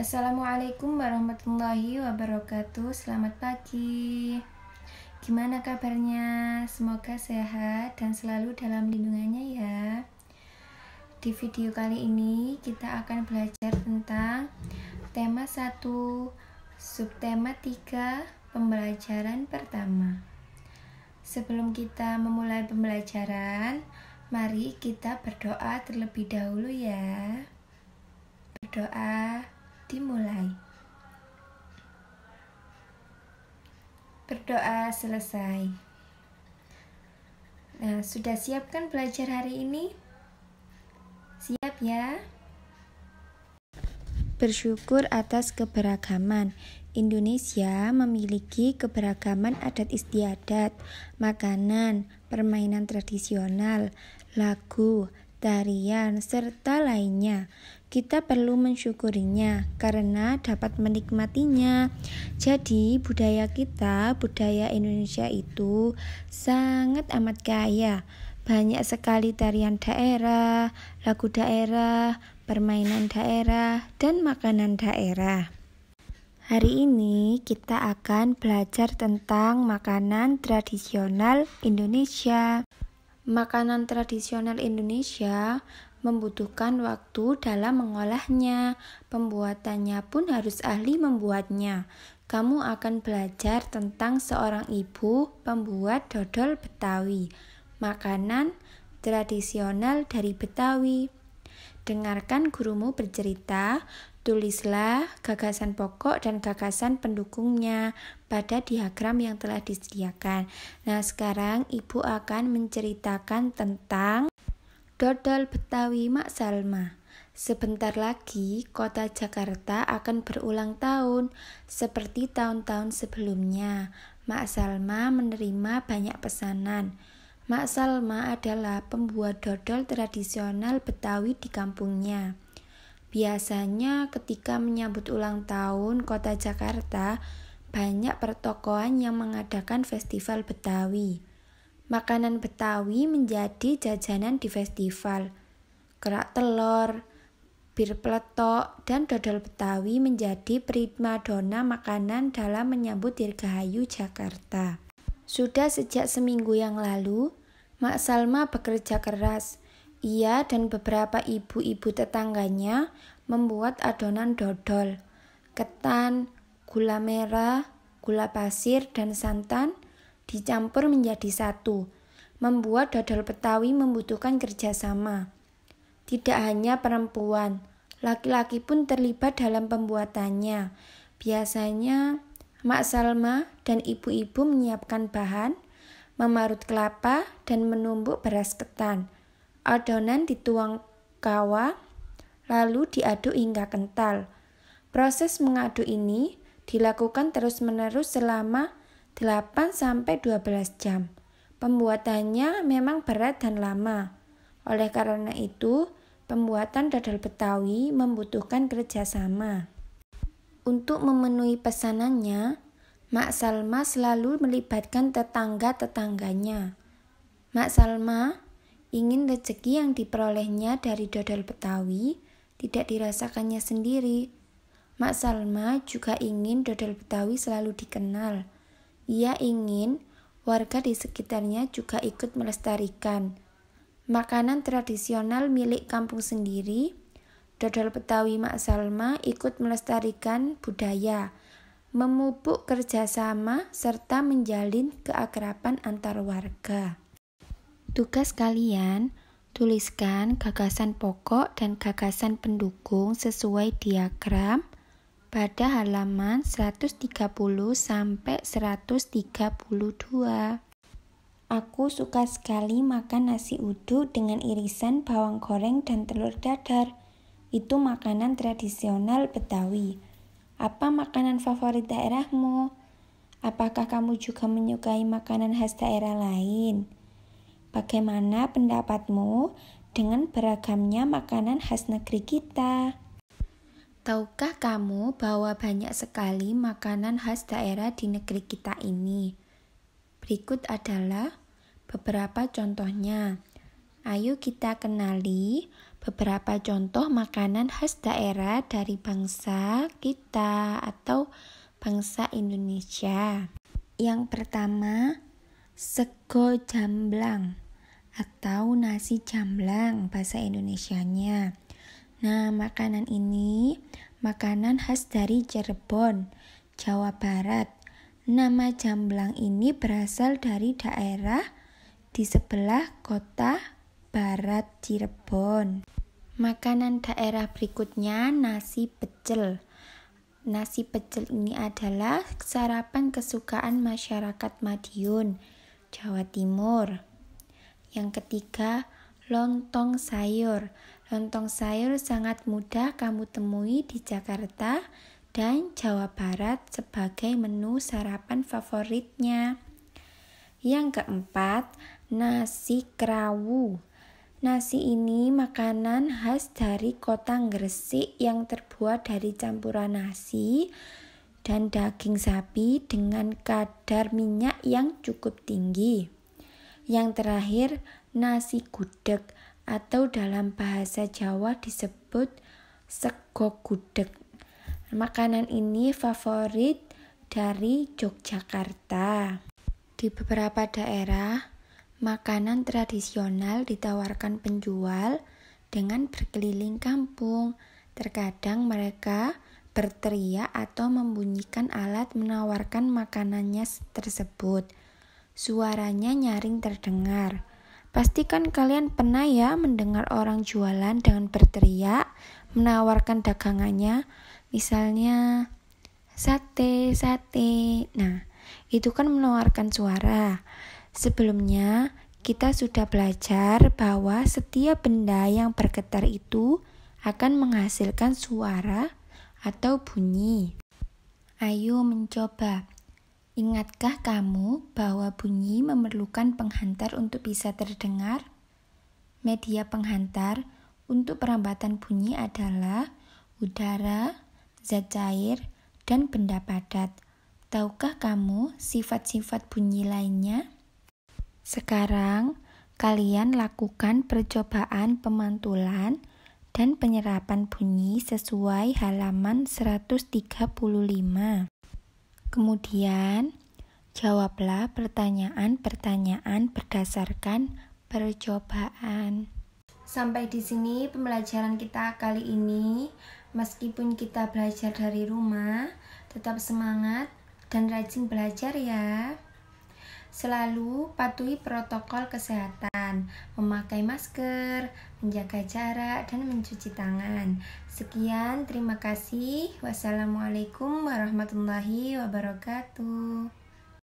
Assalamualaikum warahmatullahi wabarakatuh. Selamat pagi. Gimana kabarnya? Semoga sehat dan selalu dalam lindungannya ya. Di video kali ini kita akan belajar tentang tema 1, subtema 3, pembelajaran pertama. Sebelum kita memulai pembelajaran, mari kita berdoa terlebih dahulu ya. Berdoa dimulai. Berdoa selesai. Nah, sudah siap kan belajar hari ini? Siap ya? Bersyukur atas keberagaman. Indonesia memiliki keberagaman adat istiadat, makanan, permainan tradisional, lagu, tarian, serta lainnya. Kita perlu mensyukurinya karena dapat menikmatinya. Jadi budaya kita, budaya Indonesia itu sangat amat kaya. Banyak sekali tarian daerah, lagu daerah, permainan daerah, dan makanan daerah. Hari ini kita akan belajar tentang makanan tradisional Indonesia. Makanan tradisional Indonesia membutuhkan waktu dalam mengolahnya. Pembuatannya pun harus ahli membuatnya. Kamu akan belajar tentang seorang ibu pembuat dodol Betawi, makanan tradisional dari Betawi. Dengarkan gurumu bercerita, tulislah gagasan pokok dan gagasan pendukungnya pada diagram yang telah disediakan. Nah, sekarang Ibu akan menceritakan tentang dodol Betawi Mak Salma. Sebentar lagi kota Jakarta akan berulang tahun. Seperti tahun-tahun sebelumnya, Mak Salma menerima banyak pesanan. Mak Salma adalah pembuat dodol tradisional Betawi di kampungnya. Biasanya ketika menyambut ulang tahun kota Jakarta, banyak pertokoan yang mengadakan festival Betawi. Makanan Betawi menjadi jajanan di festival. Kerak telur, bir peletok, dan dodol Betawi menjadi primadona makanan dalam menyambut Dirgahayu Jakarta. Sudah sejak seminggu yang lalu, Mak Salma bekerja keras. Ia dan beberapa ibu-ibu tetangganya membuat adonan dodol. Ketan, gula merah, gula pasir, dan santan dicampur menjadi satu. Membuat dodol Betawi membutuhkan kerjasama. Tidak hanya perempuan, laki-laki pun terlibat dalam pembuatannya. Biasanya Mak Salma dan ibu-ibu menyiapkan bahan, memarut kelapa, dan menumbuk beras ketan. Adonan dituang kawah, lalu diaduk hingga kental. Proses mengaduk ini dilakukan terus-menerus selama 8-12 jam. Pembuatannya memang berat dan lama. Oleh karena itu, pembuatan dodol Betawi membutuhkan kerjasama. Untuk memenuhi pesanannya, Mak Salma selalu melibatkan tetangga-tetangganya. Mak Salma ingin rezeki yang diperolehnya dari dodol Betawi tidak dirasakannya sendiri. Mak Salma juga ingin dodol Betawi selalu dikenal. Ia ingin warga di sekitarnya juga ikut melestarikan makanan tradisional milik kampung sendiri. Dodol Betawi Mak Salma ikut melestarikan budaya, memupuk kerjasama, serta menjalin keakraban antar warga. Tugas kalian, tuliskan gagasan pokok dan gagasan pendukung sesuai diagram pada halaman 130-132. Aku suka sekali makan nasi uduk dengan irisan bawang goreng dan telur dadar. Itu makanan tradisional Betawi. Apa makanan favorit daerahmu? Apakah kamu juga menyukai makanan khas daerah lain? Bagaimana pendapatmu dengan beragamnya makanan khas negeri kita? Tahukah kamu bahwa banyak sekali makanan khas daerah di negeri kita ini? Berikut adalah beberapa contohnya. Ayo kita kenali beberapa contoh makanan khas daerah dari bangsa kita atau bangsa Indonesia. Yang pertama, sego jamblang atau nasi jamblang bahasa Indonesianya. Nah, makanan ini makanan khas dari Cirebon, Jawa Barat. Nama jamblang ini berasal dari daerah di sebelah kota Barat Cirebon. Makanan daerah berikutnya nasi pecel. Nasi pecel ini adalah sarapan kesukaan masyarakat Madiun, Jawa Timur. Yang ketiga, lontong sayur. Lontong sayur sangat mudah kamu temui di Jakarta dan Jawa Barat sebagai menu sarapan favoritnya. Yang keempat, nasi krawu. Nasi ini makanan khas dari kota Gresik yang terbuat dari campuran nasi dan daging sapi dengan kadar minyak yang cukup tinggi. Yang terakhir, nasi gudeg atau dalam bahasa Jawa disebut sego gudeg. Makanan ini favorit dari Yogyakarta. Di beberapa daerah, makanan tradisional ditawarkan penjual dengan berkeliling kampung. Terkadang mereka berteriak atau membunyikan alat menawarkan makanannya tersebut. Suaranya nyaring terdengar. Pastikan kalian pernah ya mendengar orang jualan dengan berteriak menawarkan dagangannya, misalnya sate. Nah, itu kan menawarkan suara. Sebelumnya, kita sudah belajar bahwa setiap benda yang bergetar itu akan menghasilkan suara atau bunyi. Ayo mencoba. Ingatkah kamu bahwa bunyi memerlukan penghantar untuk bisa terdengar? Media penghantar untuk perambatan bunyi adalah udara, zat cair, dan benda padat. Tahukah kamu sifat-sifat bunyi lainnya? Sekarang, kalian lakukan percobaan pemantulan dan penyerapan bunyi sesuai halaman 135. Kemudian, jawablah pertanyaan-pertanyaan berdasarkan percobaan. Sampai di sini pembelajaran kita kali ini. Meskipun kita belajar dari rumah, tetap semangat dan rajin belajar ya. Selalu patuhi protokol kesehatan, memakai masker, menjaga jarak, dan mencuci tangan. Sekian, terima kasih. Wassalamualaikum warahmatullahi wabarakatuh.